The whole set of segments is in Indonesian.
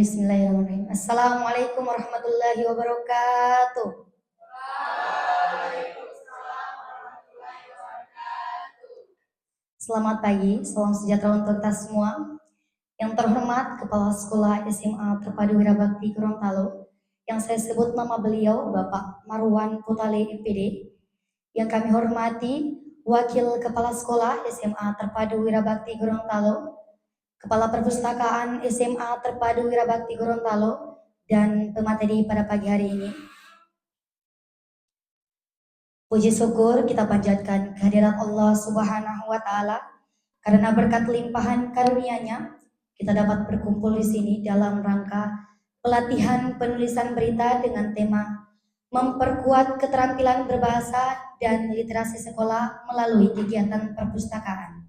Bismillahirrahmanirrahim. Assalamualaikum warahmatullahi wabarakatuh. Selamat pagi, salam sejahtera untuk kita semua. Yang terhormat Kepala Sekolah SMA Terpadu Wirabakti Gorontalo, yang saya sebut nama beliau Bapak Marwan Putale MPD. Yang kami hormati Wakil Kepala Sekolah SMA Terpadu Wirabakti Gorontalo, Kepala Perpustakaan SMA Terpadu Wirabakti Gorontalo, dan pemateri pada pagi hari ini. Puji syukur kita panjatkan kehadiran Allah Subhanahu wa Ta'ala, karena berkat limpahan karunia-Nya kita dapat berkumpul di sini dalam rangka pelatihan penulisan berita dengan tema memperkuat keterampilan berbahasa dan literasi sekolah melalui kegiatan perpustakaan.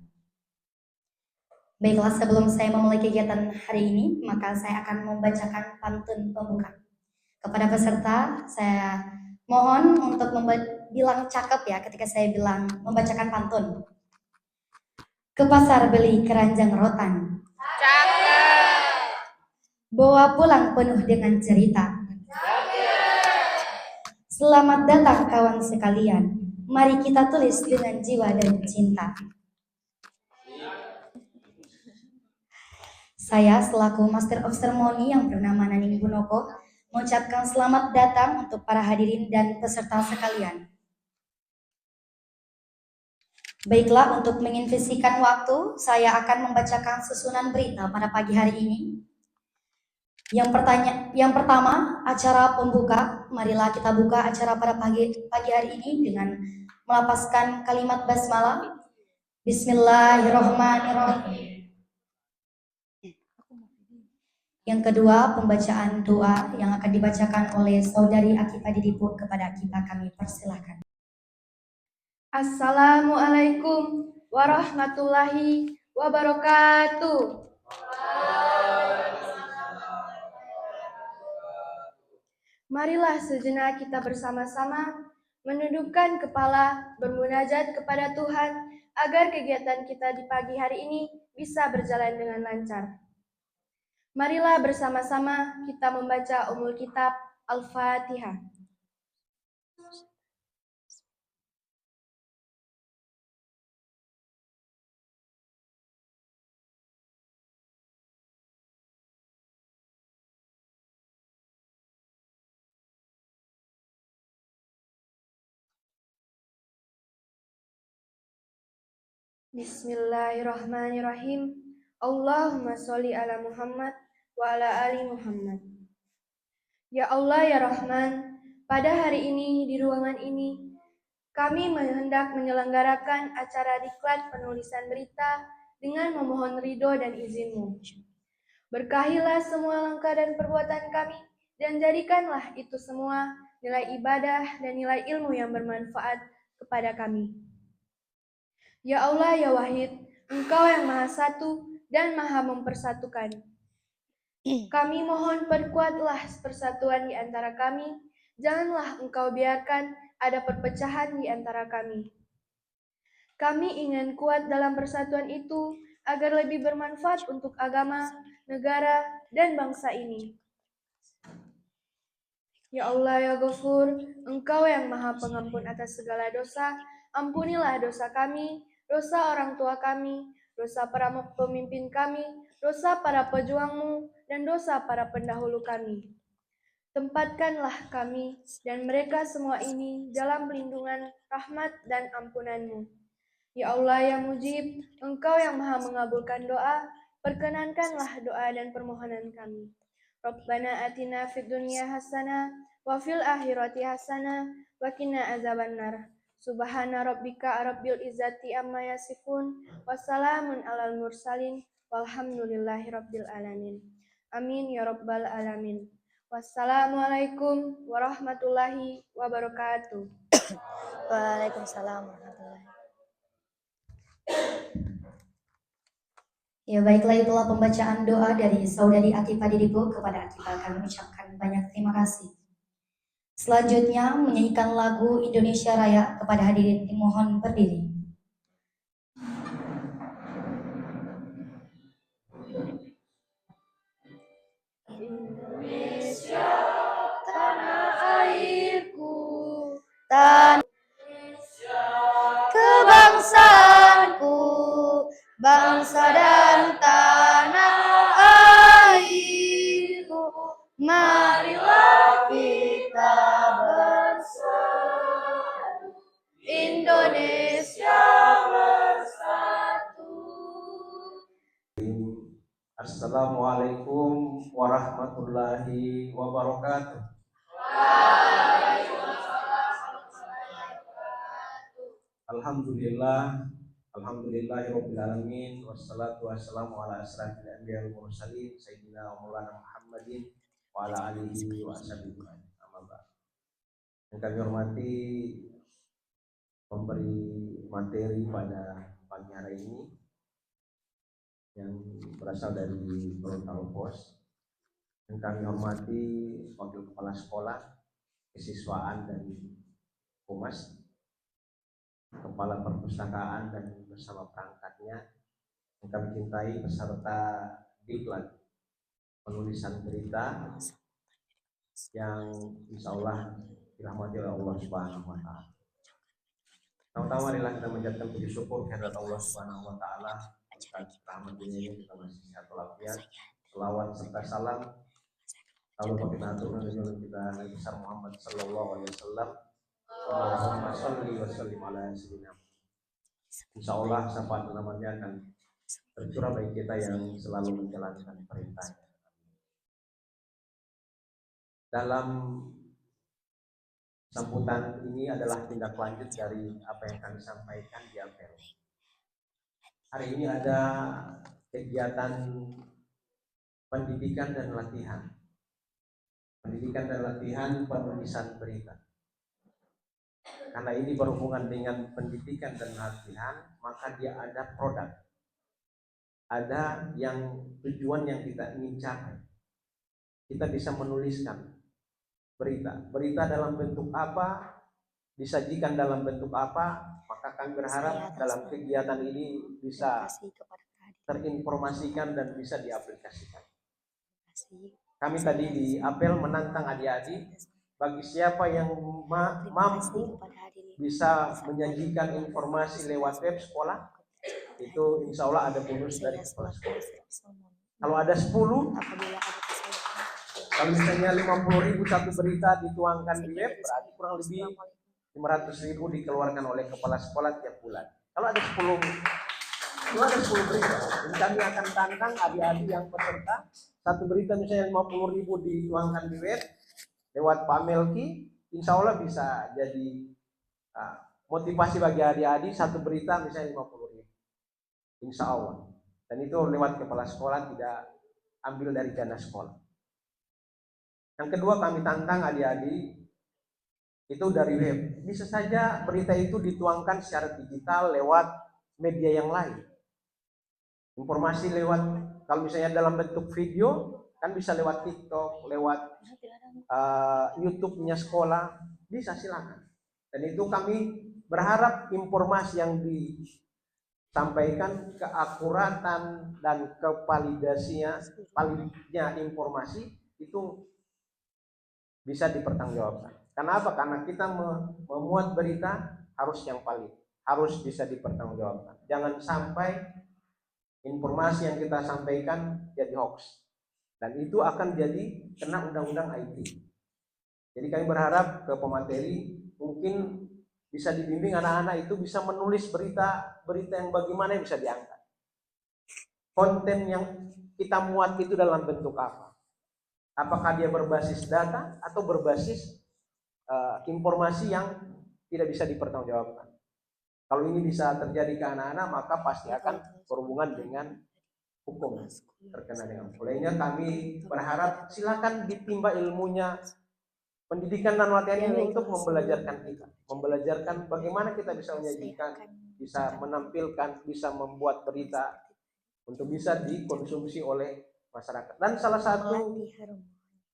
Baiklah, sebelum saya memulai kegiatan hari ini, maka saya akan membacakan pantun pembuka. Kepada peserta, saya mohon untuk bilang cakep ya ketika saya bilang membacakan pantun. Ke pasar beli keranjang rotan. Cakep. Bawa pulang penuh dengan cerita. Selamat datang kawan sekalian. Mari kita tulis dengan jiwa dan cinta. Saya selaku Master of Ceremony yang bernama Naning Bunoko mengucapkan selamat datang untuk para hadirin dan peserta sekalian. Baiklah, untuk menginvestasikan waktu, saya akan membacakan susunan berita pada pagi hari ini. Yang pertama, acara pembuka. Marilah kita buka acara pada pagi hari ini dengan melafazkan kalimat basmalah. Bismillahirrahmanirrahim. Yang kedua, pembacaan doa yang akan dibacakan oleh Saudari Akipa Didipuk kepada kita, kami persilahkan. Assalamualaikum warahmatullahi wabarakatuh. Marilah sejenak kita bersama-sama menundukkan kepala, bermunajat kepada Tuhan agar kegiatan kita di pagi hari ini bisa berjalan dengan lancar. Marilah bersama-sama kita membaca Ummul Kitab Al-Fatihah. Bismillahirrahmanirrahim. Allahumma sholli ala Muhammad wa ala ali Muhammad. Ya Allah ya Rahman, pada hari ini di ruangan ini kami hendak menyelenggarakan acara diklat penulisan berita dengan memohon ridho dan izin-Mu. Berkahilah semua langkah dan perbuatan kami dan jadikanlah itu semua nilai ibadah dan nilai ilmu yang bermanfaat kepada kami. Ya Allah ya Wahid, Engkau yang Maha Satu dan Maha Mempersatukan. Kami mohon perkuatlah persatuan di antara kami, janganlah Engkau biarkan ada perpecahan di antara kami. Kami ingin kuat dalam persatuan itu agar lebih bermanfaat untuk agama, negara, dan bangsa ini. Ya Allah ya Ghafur, Engkau yang Maha Pengampun atas segala dosa, ampunilah dosa kami, dosa orang tua kami, dosa para pemimpin kami, dosa para pejuang-Mu, dan dosa para pendahulu kami. Tempatkanlah kami dan mereka semua ini dalam pelindungan rahmat dan ampunan-Mu. Ya Allah ya Mujib, Engkau yang Maha mengabulkan doa, perkenankanlah doa dan permohonan kami. Rabbana atina fid dunya hasanah wa fil akhirati hasanah wa qina azabannar. Subhana rabbika rabbil izzati amma yasifun wa salamun alal mursalin walhamdulillahi rabbil alamin. Amin ya rabbal alamin. Wassalamualaikum warahmatullahi wabarakatuh. Waalaikumsalam warahmatullahi wabarakatuh. Ya baiklah, itulah pembacaan doa dari Saudari Akipa Didipuk kepada Akipa. Kami ucapkan banyak terima kasih. Selanjutnya menyanyikan lagu Indonesia Raya kepada hadirin, mohon berdiri. tanah airku, tanah kebangsaanku, bangsa dan tanah airku, marilah kita bersatu, Indonesia bersatu. Assalamualaikum warahmatullahi wabarakatuh. Alhamdulillahirabbil alamin, wassalatu wassalamu ala asyrafil anbiya'i wal mursalin sayyidina wa maulana Muhammadin wa ala alihi wa sahbihi amma ba'd. Yang kami hormati pemberi materi pada pagi hari ini yang berasal dari Gorontalo Pos. Yang kami hormati Wakil Kepala Sekolah, Kesiswaan dan Humas, Kepala Perpustakaan dan bersama perangkatnya, yang kami cintai beserta diklat penulisan berita yang insya Allah dirahmati oleh Allah Subhanahu wa Ta'ala. Pertama-tama adalah kita menjadikan puji syukur kehadirat Allah Subhanahu wa Ta'ala atas rahmat dunia kita masih sehat walafiat. Selawat serta salam lalu baginda kita Nabi besar Muhammad sallallahu alaihi wasallam. Allahumma shalli wa sallim ala sayyidina. Insyaallah syafaat namanya akan tercurah bagi kita yang selalu menjalankan perintahnya. Dalam sambutan ini adalah tindak lanjut dari apa yang kami sampaikan di apel. Hari ini ada kegiatan pendidikan dan latihan. Pendidikan dan latihan penulisan berita. Karena ini berhubungan dengan pendidikan dan latihan, maka dia ada produk. Ada yang tujuan yang kita ingin capai. Kita bisa menuliskan berita. Berita dalam bentuk apa, disajikan dalam bentuk apa, maka kami berharap dalam kegiatan ini bisa terinformasikan dan bisa diaplikasikan. Kami tadi di apel menantang adik-adik, bagi siapa yang mampu bisa menyajikan informasi lewat web sekolah, itu insya Allah ada bonus dari kepala sekolah. Kalau ada 10, kalau misalnya 50.000 satu berita dituangkan di web, berarti kurang lebih 500.000 dikeluarkan oleh kepala sekolah tiap bulan. Kalau ada 10 berita, dan kami akan tantang adik-adik yang peserta, satu berita misalnya 50.000 dituangkan di web lewat Pak Melki, insya Allah bisa jadi motivasi bagi adik-adik, satu berita misalnya 50.000, insya Allah. Dan itu lewat kepala sekolah, tidak ambil dari dana sekolah. Yang kedua, kami tantang adik-adik itu dari web. Bisa saja berita itu dituangkan secara digital lewat media yang lain. Informasi lewat, kalau misalnya dalam bentuk video, kan bisa lewat TikTok, lewat YouTube-nya sekolah, bisa silakan. Dan itu kami berharap informasi yang disampaikan, keakuratan dan validnya informasi itu bisa dipertanggungjawabkan. Kenapa? Karena kita memuat berita harus yang valid, harus bisa dipertanggungjawabkan. Jangan sampai informasi yang kita sampaikan jadi hoax, dan itu akan jadi kena undang-undang IT. Jadi kami berharap ke pemateri mungkin bisa dibimbing anak-anak itu bisa menulis berita yang bagaimana yang bisa diangkat. Konten yang kita muat itu dalam bentuk apa? Apakah dia berbasis data atau berbasis informasi yang tidak bisa dipertanggungjawabkan? Kalau ini bisa terjadi ke anak-anak, maka pasti akan berhubungan dengan hukum, terkena dengan. Olehnya kami berharap silakan ditimba ilmunya. Pendidikan dan latihan ini untuk membelajarkan kita, membelajarkan bagaimana kita bisa menyajikan, bisa menampilkan, bisa membuat berita untuk bisa dikonsumsi oleh masyarakat. Dan salah satu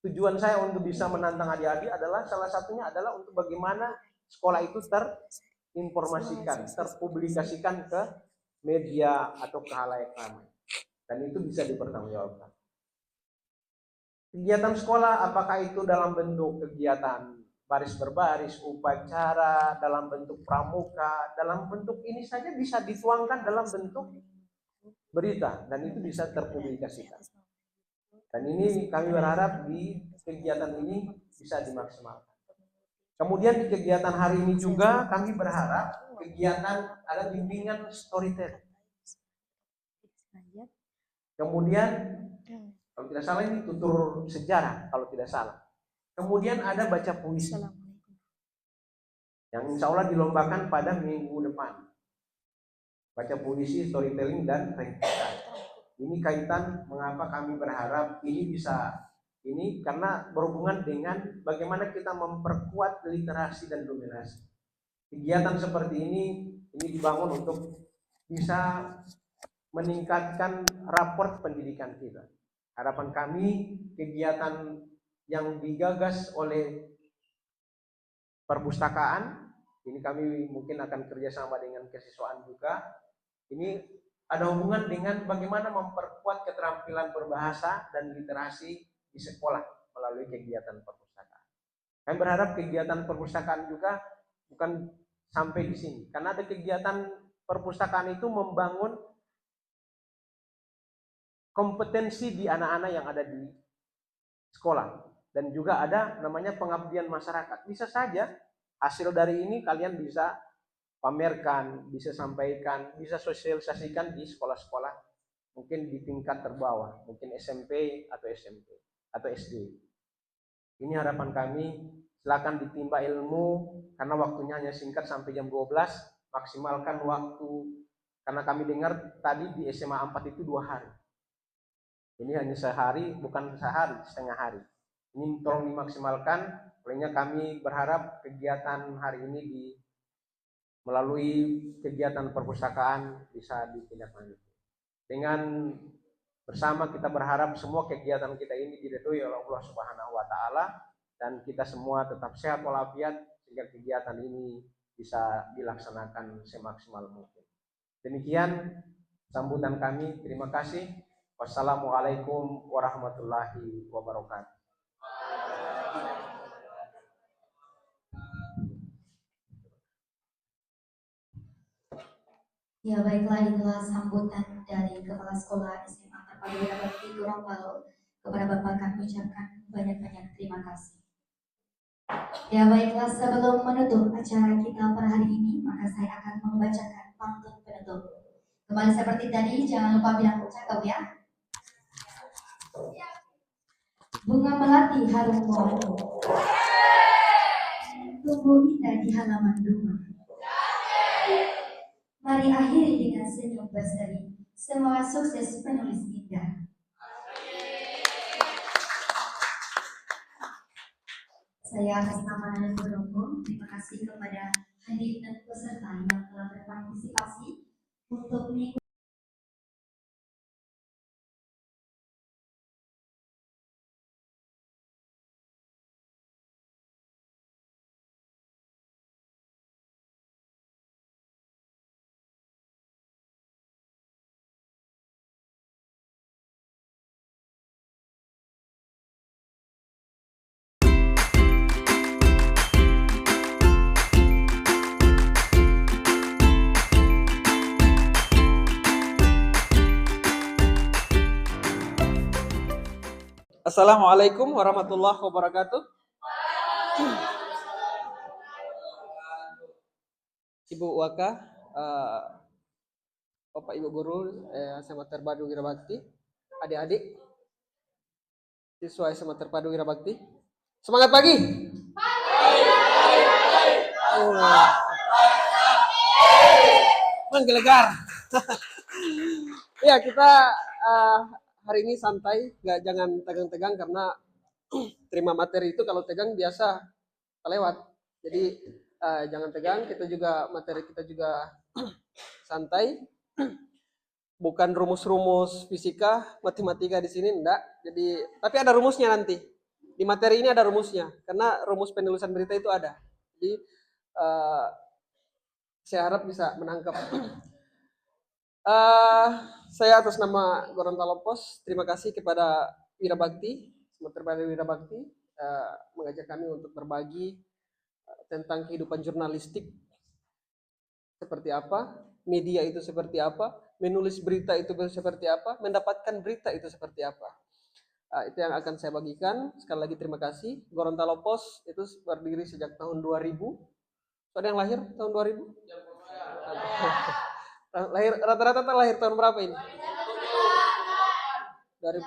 tujuan saya untuk bisa menantang adik-adik adalah salah satunya adalah untuk bagaimana sekolah itu terinformasikan, terpublikasikan ke media atau ke khalayak ramai, dan itu bisa dipertanggungjawabkan. Kegiatan sekolah apakah itu dalam bentuk kegiatan baris berbaris, upacara, dalam bentuk pramuka, dalam bentuk ini saja bisa dituangkan dalam bentuk berita dan itu bisa terpublikasikan. Dan ini kami berharap di kegiatan ini bisa dimaksimalkan. Kemudian di kegiatan hari ini juga kami berharap kegiatan ada bimbingan storytelling. Kemudian kalau tidak salah ini tutur sejarah kalau tidak salah. Kemudian ada baca puisi yang insya Allah dilombakan pada minggu depan. Baca puisi, storytelling, dan ringkasan. Ini kaitan mengapa kami berharap ini bisa ini karena berhubungan dengan bagaimana kita memperkuat literasi dan dominasi. Kegiatan seperti ini dibangun untuk bisa meningkatkan raport pendidikan kita. Harapan kami kegiatan yang digagas oleh perpustakaan, ini kami mungkin akan kerjasama dengan kesiswaan juga. Ini ada hubungan dengan bagaimana memperkuat keterampilan berbahasa dan literasi di sekolah melalui kegiatan perpustakaan. Kami berharap kegiatan perpustakaan juga bukan sampai di sini, karena ada kegiatan perpustakaan itu membangun kompetensi di anak-anak yang ada di sekolah dan juga ada namanya pengabdian masyarakat. Bisa saja hasil dari ini kalian bisa pamerkan, bisa sampaikan, bisa sosialisasikan di sekolah-sekolah mungkin di tingkat terbawah, mungkin SMP atau SMP atau SD. Ini harapan kami, silakan ditimba ilmu karena waktunya hanya singkat sampai jam 12, maksimalkan waktu karena kami dengar tadi di SMA 4 itu 2 hari. Ini hanya sehari, bukan sehari, setengah hari. Ini tolong dimaksimalkan. Olehnya kami berharap kegiatan hari ini melalui kegiatan perpustakaan bisa ditindaklanjuti. Dengan bersama kita berharap semua kegiatan kita ini diridhoi oleh Allah Subhanahu wa taala dan kita semua tetap sehat walafiat sehingga kegiatan ini bisa dilaksanakan semaksimal mungkin. Demikian sambutan kami. Terima kasih. Wassalamualaikum warahmatullahi wabarakatuh. Ya baiklah, itulah sambutan dari Kepala Sekolah SMA Terpadu Wirabakti Gorontalo. Kepada Bapak kami ucapkan banyak-banyak terima kasih. Ya baiklah, sebelum menutup acara kita pada hari ini, maka saya akan membacakan pantun penutup. Kembali seperti tadi, jangan lupa bilang cakep ya. Bunga melati harum wangi, tumbuh indah di halaman rumah. Mari akhiri dengan senyum berseri. Semoga sukses penulis indah. Saya atas nama Nana Borongko, terima kasih kepada hadirin dan peserta yang telah berpartisipasi untuk mengikuti Assalamualaikum warahmatullahi wabarakatuh. Ibu Waka, Bapak Ibu Guru SMA Terpadu Wirabakti, adik-adik siswa SMA Terpadu Wirabakti, semangat pagi. Menggelegar. Ya, kita hari ini santai, jangan tegang-tegang karena terima materi itu kalau tegang biasa kelewat. Jadi jangan tegang, materi kita juga santai. Bukan rumus-rumus fisika, matematika di sini enggak. Jadi tapi ada rumusnya nanti. Di materi ini ada rumusnya karena rumus penulisan berita itu ada. Jadi saya harap bisa menangkap. Saya atas nama Gorontalo Pos terima kasih kepada Wirabakti Semua Terpadu Wira Bakti mengajak kami untuk berbagi tentang kehidupan jurnalistik seperti apa, media itu seperti apa, menulis berita itu seperti apa, mendapatkan berita itu seperti apa. Itu yang akan saya bagikan. Sekali lagi terima kasih. Gorontalo Pos itu berdiri sejak tahun 2000. Ada yang lahir tahun 2000? Lahir rata-rata lahir tahun berapa ini? Dari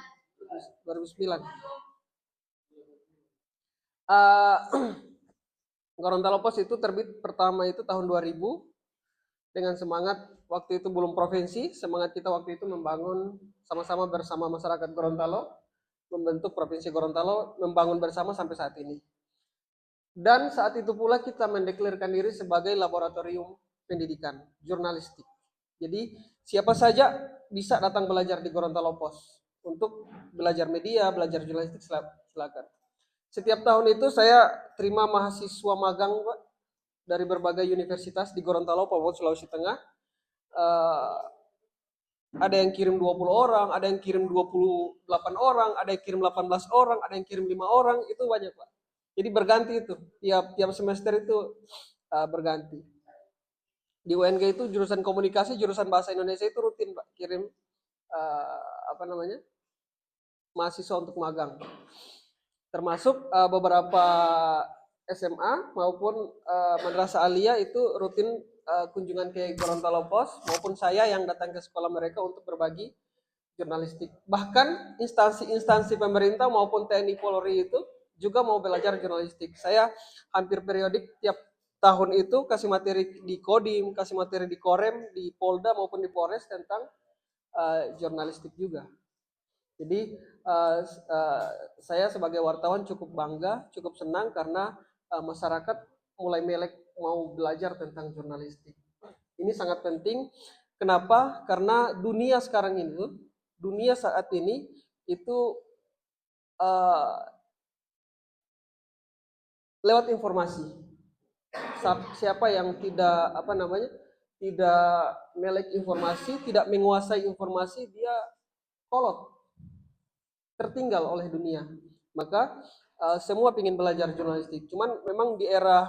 2009. Gorontalo Pos itu terbit pertama itu tahun 2000 dengan semangat waktu itu belum provinsi, semangat kita waktu itu membangun sama-sama bersama masyarakat Gorontalo, membentuk Provinsi Gorontalo, membangun bersama sampai saat ini. Dan saat itu pula kita mendeklarasikan diri sebagai laboratorium pendidikan jurnalistik. Jadi siapa saja bisa datang belajar di Gorontalo Pos untuk belajar media, belajar jurnalistik, silakan. Setiap tahun itu saya terima mahasiswa magang, Pak, dari berbagai universitas di Gorontalo, Papua, Sulawesi Tengah. Ada yang kirim 20 orang, ada yang kirim 28 orang, ada yang kirim 18 orang, ada yang kirim 5 orang, itu banyak, Pak. Jadi berganti itu, tiap semester itu berganti. Di UNG itu jurusan komunikasi, jurusan bahasa Indonesia itu rutin, Pak, kirim mahasiswa untuk magang. Termasuk beberapa SMA maupun madrasah aliyah itu rutin kunjungan ke Gorontalo Pos, maupun saya yang datang ke sekolah mereka untuk berbagi jurnalistik. Bahkan instansi-instansi pemerintah maupun TNI Polri itu juga mau belajar jurnalistik. Saya hampir periodik tiap tahun itu kasih materi di Kodim, kasih materi di Korem, di Polda maupun di Polres tentang jurnalistik juga. Jadi saya sebagai wartawan cukup bangga, cukup senang karena masyarakat mulai melek mau belajar tentang jurnalistik. Ini sangat penting. Kenapa? Karena dunia sekarang ini, dunia saat ini itu lewat informasi. Siapa yang tidak tidak melek informasi, tidak menguasai informasi, dia kolot, tertinggal oleh dunia. Maka semua ingin belajar jurnalistik. Cuman memang di era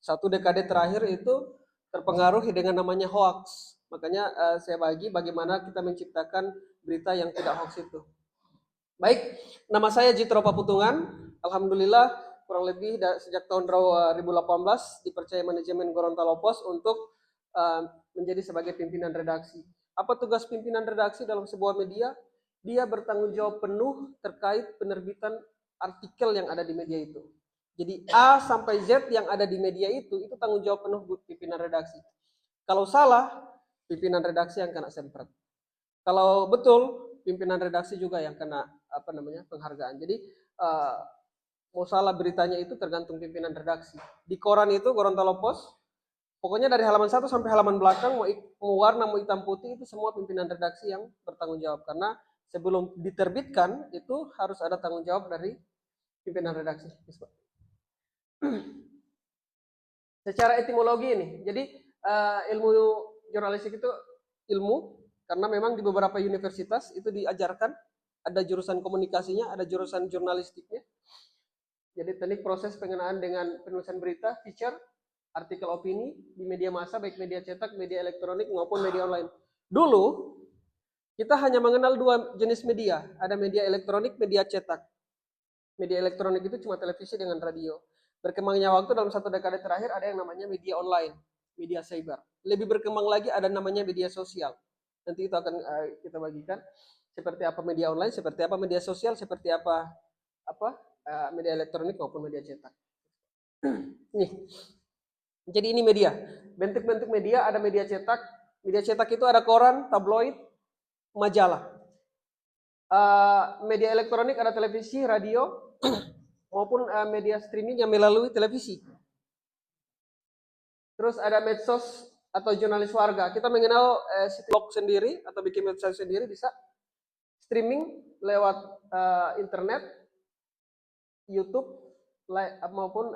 1 dekade terakhir itu terpengaruh dengan namanya hoax. Makanya saya bagaimana kita menciptakan berita yang tidak hoax itu. Baik, nama saya Jitro Paputungan. Alhamdulillah kurang lebih sejak tahun 2018 dipercaya manajemen Gorontalo Pos untuk menjadi sebagai pimpinan redaksi. Apa tugas pimpinan redaksi dalam sebuah media? Dia bertanggung jawab penuh terkait penerbitan artikel yang ada di media itu. Jadi A sampai Z yang ada di media itu tanggung jawab penuh pimpinan redaksi. Kalau salah, pimpinan redaksi yang kena semprot. Kalau betul, pimpinan redaksi juga yang kena penghargaan. Jadi mau salah beritanya itu tergantung pimpinan redaksi. Di koran itu Gorontalo Pos, pokoknya dari halaman 1 sampai halaman belakang mau warna mau hitam putih itu semua pimpinan redaksi yang bertanggung jawab, karena sebelum diterbitkan itu harus ada tanggung jawab dari pimpinan redaksi. Secara etimologi ini, jadi ilmu jurnalistik itu ilmu karena memang di beberapa universitas itu diajarkan, ada jurusan komunikasinya, ada jurusan jurnalistiknya. Jadi teknik proses pengenaan dengan penulisan berita, feature, artikel opini di media massa, baik media cetak, media elektronik maupun media online. Dulu kita hanya mengenal 2 jenis media, ada media elektronik, media cetak. Media elektronik itu cuma televisi dengan radio. Berkembangnya waktu dalam 1 dekade terakhir ada yang namanya media online, media cyber. Lebih berkembang lagi ada namanya media sosial. Nanti itu akan kita bagikan seperti apa media online, seperti apa media sosial, seperti apa media elektronik maupun media cetak. Nih. Jadi ini media. Bentuk-bentuk media ada media cetak. Media cetak itu ada koran, tabloid, majalah. Media elektronik ada televisi, radio, maupun media streaming yang melalui televisi. Terus ada medsos atau jurnalis warga. Kita mengenal blog sendiri atau bikin website sendiri bisa. Streaming lewat internet, YouTube, maupun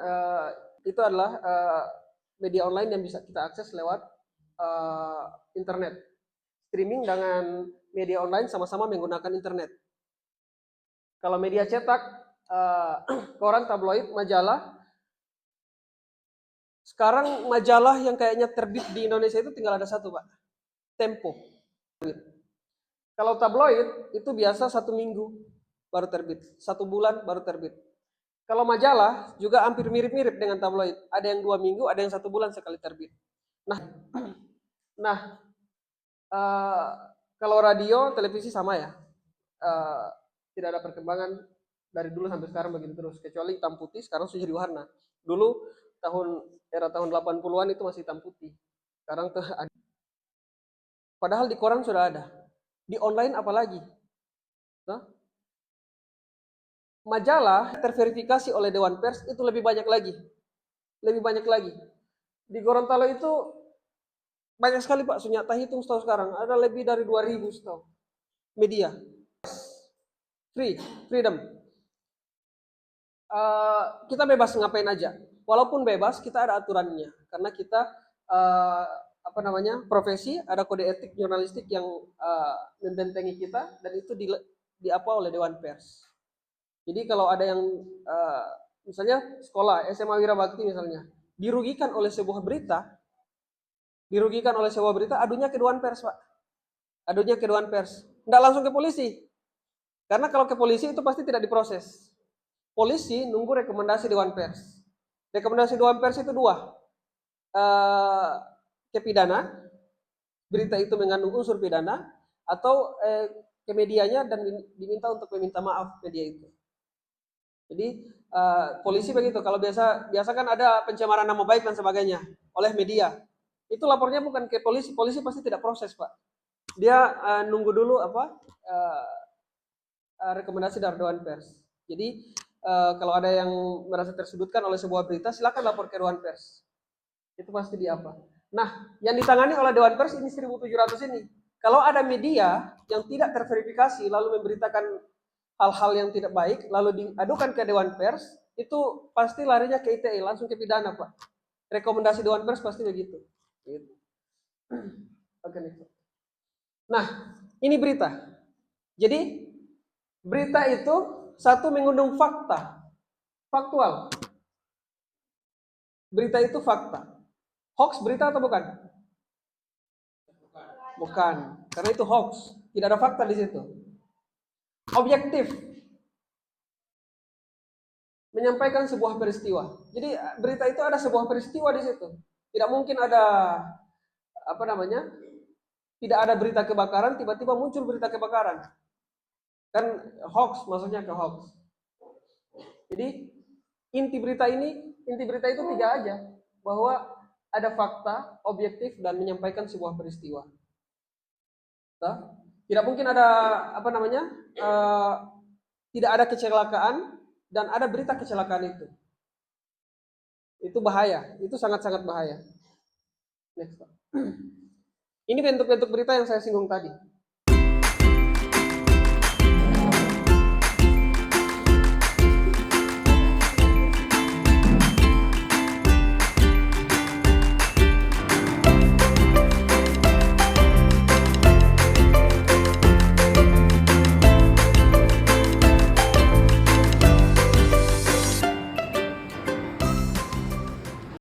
itu adalah media online yang bisa kita akses lewat internet. Streaming dengan media online sama-sama menggunakan internet. Kalau media cetak, koran, tabloid, majalah, sekarang majalah yang kayaknya terbit di Indonesia itu tinggal ada satu, Pak. Tempo. Kalau tabloid itu biasa 1 minggu baru terbit, 1 bulan baru terbit. Kalau majalah juga hampir mirip-mirip dengan tabloid. Ada yang 2 minggu, ada yang 1 bulan sekali terbit. Nah, kalau radio, televisi sama ya. Tidak ada perkembangan dari dulu sampai sekarang begitu terus. Kecuali hitam putih, sekarang sudah jadi warna. Dulu era tahun 80-an itu masih hitam putih. Sekarang tuh ada. Padahal di koran sudah ada. Di online apalagi. Nah, majalah terverifikasi oleh Dewan Pers itu lebih banyak lagi. Lebih banyak lagi. Di Gorontalo itu banyak sekali Pak, Sunyata hitung setahu sekarang. Ada lebih dari 2.000 setahu. Media. Freedom. Kita bebas ngapain aja. Walaupun bebas, kita ada aturannya. Karena kita profesi, ada kode etik jurnalistik yang membentengi kita, dan itu diapa oleh Dewan Pers. Jadi kalau ada yang misalnya sekolah SMA Wirabakti misalnya dirugikan oleh sebuah berita, adunya ke Dewan Pers, Pak. Adunya ke Dewan Pers. Nggak langsung ke polisi. Karena kalau ke polisi itu pasti tidak diproses. Polisi nunggu rekomendasi Dewan Pers. Rekomendasi Dewan Pers itu 2. Ke pidana, berita itu mengandung unsur pidana, atau ke medianya dan diminta untuk meminta maaf media itu. Jadi polisi begitu. Kalau biasa kan ada pencemaran nama baik dan sebagainya oleh media. Itu lapornya bukan ke polisi. Polisi pasti tidak proses, Pak. Dia nunggu dulu rekomendasi dari Dewan Pers. Jadi kalau ada yang merasa tersudutkan oleh sebuah berita, silakan lapor ke Dewan Pers. Itu pasti diapa. Nah, yang ditangani oleh Dewan Pers ini 1.700 ini. Kalau ada media yang tidak terverifikasi lalu memberitakan hal-hal yang tidak baik, lalu diadukan ke Dewan Pers, itu pasti larinya ke ITE, langsung ke pidana, Pak. Rekomendasi Dewan Pers pasti begitu. Gitu. Oke, nah, ini berita. Jadi, berita itu satu mengandung fakta. Faktual. Berita itu fakta. Hoax berita atau bukan? Bukan. Karena itu hoax. Tidak ada fakta di situ. Objektif. Menyampaikan sebuah peristiwa. Jadi berita itu ada sebuah peristiwa di situ. Tidak mungkin ada tidak ada berita kebakaran, tiba-tiba muncul berita kebakaran. Kan hoax, maksudnya ke hoax. Jadi inti berita itu 3 aja, bahwa ada fakta, objektif, dan menyampaikan sebuah peristiwa. Tidak mungkin ada tidak ada kecelakaan dan ada berita kecelakaan itu. Itu bahaya, itu sangat-sangat bahaya. Next. Ini bentuk-bentuk berita yang saya singgung tadi.